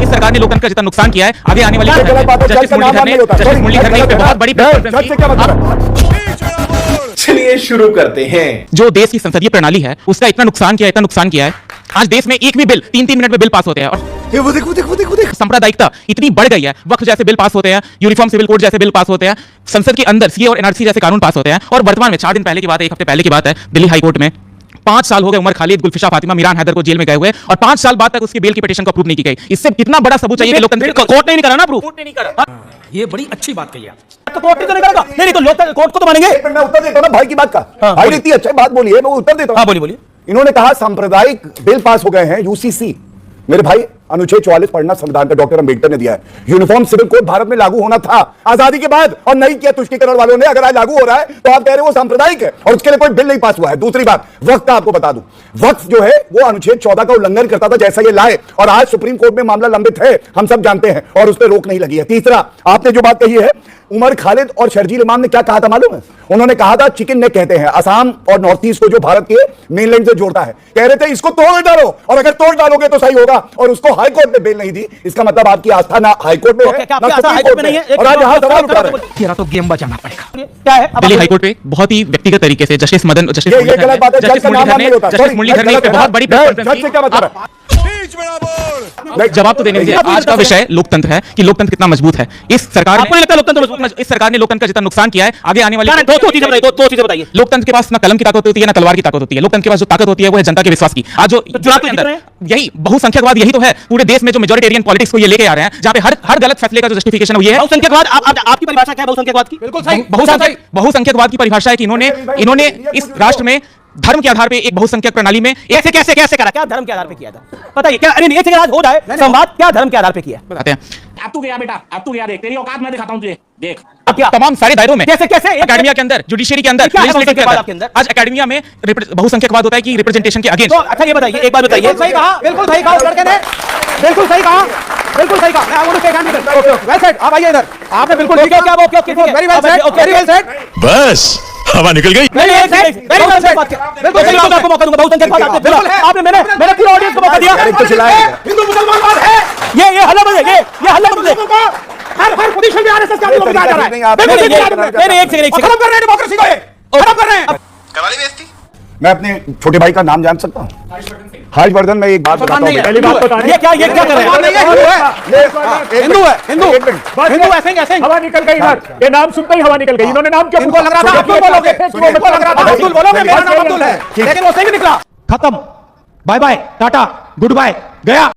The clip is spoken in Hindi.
इस सरकार ने लोकतंत्र का जितना नुकसान किया है, आगे आने वाली जस्टिस मुरलीधर ने बहुत बड़ी। चलिए शुरू करते हैं। जो देश की संसदीय प्रणाली है उसका इतना नुकसान किया है। आज देश में एक भी बिल 3-3 मिनट में बिल पास होते हैं। और वो देखो सांप्रदायिकता इतनी बढ़ गई है, वक्फ जैसे बिल पास होते हैं, यूनिफॉर्म सिविल कोड जैसे बिल पास होते हैं, संसद के अंदर सीए और एनआरसी जैसे कानून पास होते हैं। और वर्तमान में 4 दिन पहले की बात है, 1 हफ्ते पहले की बात है, दिल्ली हाईकोर्ट में 5 साल हो गए उमर खालिद, गुलफिशा फातिमा, मीरान हैदर को जेल में गए हुए, और 5 साल बाद तक उसकी बेल की पिटीशन को अप्रूव नहीं की गई। इससे कितना बड़ा सबूत चाहिए कि लोकतंत्र कोर्ट ने नहीं करा ना अप्रूव। कोर्ट ने नहीं करा। ये बड़ी अच्छी बात कही आप। तो कोर्ट ने तो नहीं करेगा। नहीं तो लोकतंत्र कोर्ट को तो मानेंगे। मैं उत्तर देता हूं ना भाई की बात का। भाई ने इतनी अच्छी बात बोली है, मैं उत्तर देता हूं। हाँ बोलिए। इन्होंने कहा सांप्रदायिक बिल पास हो गए हैं, यूसीसी। मेरे भाई, अनुच्छेद 44 पढ़ना संविधान का, डॉक्टर अंबेडकर ने दिया है। यूनिफॉर्म सिविल कोड भारत में लागू होना था आजादी के बाद, और नहीं किया तुष्टिकरण वालों ने। अगर आज लागू हो रहा है तो आप कह रहे हो वो सांप्रदायिक है, और उसके लिए कोई बिल नहीं पास हुआ है। दूसरी बात, वक्फ का आपको बता दूं, वक्फ जो है वो अनुच्छेद 14 का उल्लंघन करता था, जैसा ये लाए, और आज सुप्रीम कोर्ट में मामला लंबित है, हम सब जानते हैं, और उस पर रोक नहीं लगी है। तीसरा, आपने जो बात कही है, उमर खालिद और शर्जील इमाम ने क्या कहा था मालूम है? उन्होंने कहा था चिकन नेक कहते हैं असम और नॉर्थ ईस्ट को, जो भारत के मेनलैंड से जोड़ता है। कह रहे थे इसको तोड़ डालो, और अगर तोड़ डालोगे तो सही होगा, और उसको हाई कोर्ट ने बेल नहीं दी। इसका मतलब आपकी आस्था ना हाई कोर्ट में है, ना सुप्रीम कोर्ट में है, और आज यहां सवाल उठा रहे हैं। तेरा तो गेम बजाना पड़ेगा। क्या है दिल्ली हाईकोर्ट में बहुत ही व्यक्तिगत तरीके से जस्टिस मुरलीधर ने बहुत बड़ी जवाब तो देने दीजिए। आज का विषय लोकतंत्र है कि लोकतंत्र कितना मजबूत है। इस सरकार ने लोकतंत्र का जितना नुकसान किया है, आगे आने वाली दो चीजें बताइए। लोकतंत्र के पास ना कलम की ताकत होती है, ना तलवार की ताकत होती है। लोकतंत्र के पास जो ताकत होती है वो है जनता के विश्वास की। आज जो चुनाव के अंदर यही बहुसंख्यकवाद, यही तो है पूरे देश में जो मेजॉरिटेरियन पॉलिटिक्स को ये लेके आ रहे हैं, जहां पे हर गलत फैसले का जो जस्टिफिकेशन है ये है बहुसंख्यकवाद। आपकी परिभाषा क्या है बहुसंख्यकवाद की? बिल्कुल सही। बहुसंख्यकवाद की परिभाषा है कि इन्होंने इस राष्ट्र में धर्म के आधार पे एक बहुसंख्यक प्रणाली में कैसे करा, क्या धर्म के आधार पे किया था बताइए। क्या एक सेकंड हो जाए संवाद, क्या धर्म के आधार पे किया बताते हैं। अब तू गया बेटा, अब तू गया, देख तेरी औकात मैं दिखाता हूं तुझे, देख क्या तमाम सारे दायरों में कैसे एकेडमिया के अंदर, जुडिशरी के अंदर, लेजिस्लेटिव के अंदर। आज एकेडमिया में बहुसंख्यकवाद होता है कि रिप्रेजेंटेशन के अगेंस्ट। अच्छा ये बताइए, एक बात बताइए। सही कहा, बिल्कुल सही कहा लड़के ने, बिल्कुल सही कहा। मैं आऊं के हैंड इधर। Okay well said. आप आइए इधर। आपने बिल्कुल ठीक है क्या? Okay very well said. बस हवा निकल गई। Very well said. बिल्कुल सही बात। आपको मौका दूंगा। बहुसंख्यकवाद आपने बोला, आपने मैंने पूरे ऑडियंस को मौका दिया। हिंदू मुसलमान बात है ये हल्ला बंद है, ये हल्ला बंद है। हर पोजीशन में आरएसएस का लोग आ रहा है। नहीं एक सेकंड खत्म कर रहे हैं डेमोक्रेसी को, खत्म कर रहे हैं। करवाली बेइज्जती। मैं अपने छोटे भाई का नाम जान सकता हूं? हर्षवर्धन। मैं एक बात बताता हूं, पहली बात तो ये क्या कर रहे हैं? हिंदू ऐसे हवा निकल गई इधर। ये नाम सुनते ही हवा निकल गई। इन्होंने नाम क्यों लग रहा था? अब्दुल बोलोगे, अब्दुल बोलोगे, मेरा नाम अब्दुल है, लेकिन वो सही निकला। खत्म, bye bye, tata, goodbye, गया।